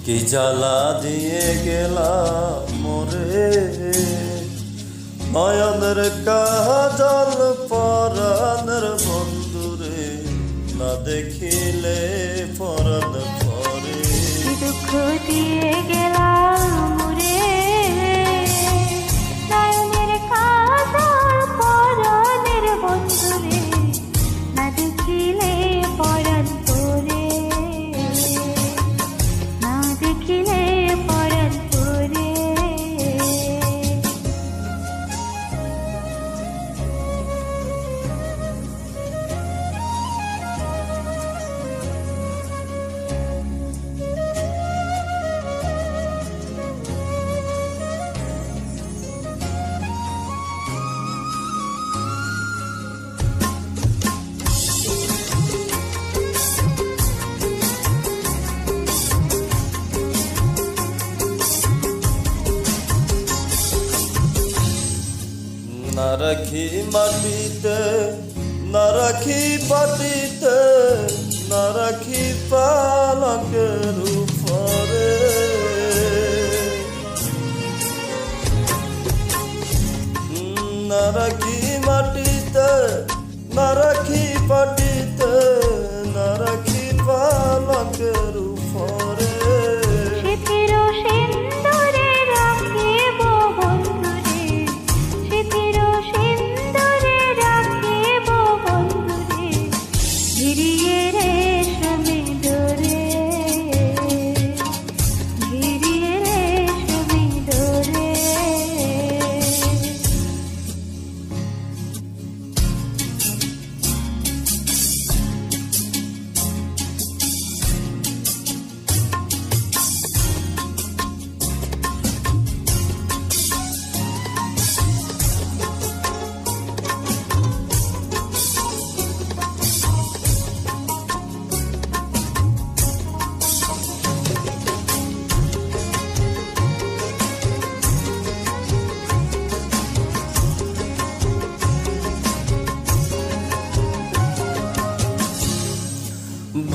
কি জ্বালা দিয়ে গেলাম মোরে, নয়নের কাজল পরাণের বন্ধুরে, না দেখিলে পরাণ পরে। দুঃখ দিয়ে গেলাম মোরে, নয়নের কাজল পরাণের বন্ধুরে, না দেখিলে পরাণ পরে, না দেখিলে পরাণ পরে। না রাখি মাটিতে, না রাখি পাটিতে, না রাখি পালকের উপরে। না রাখি মাটিতে, না রাখি পাটিতে, না রাখি পালকের উপরে।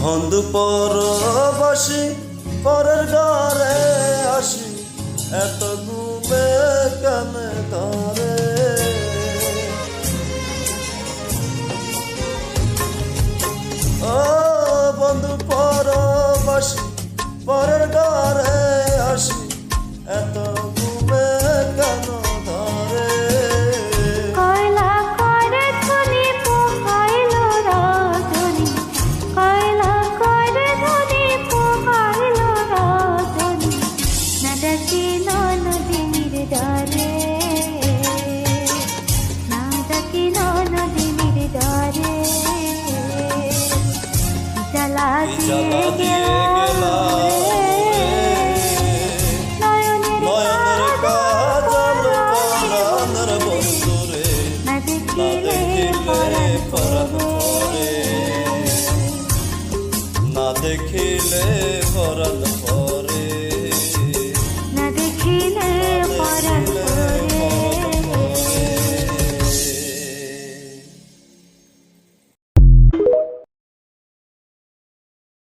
বন্ধু পরবাসী পরের ঘরে আসি, এত ঘুমে কানে ধরে। ও বন্ধু পরবাসী পরের ঘরে আসি, এত ঘুমে কেন ধরে। জ্বালা দিয়ে গেলাম নয়নের কাজল পরাণের বন্ধুরে, না দেখিলে পরাণ পরে, না দেখিলে পরাণ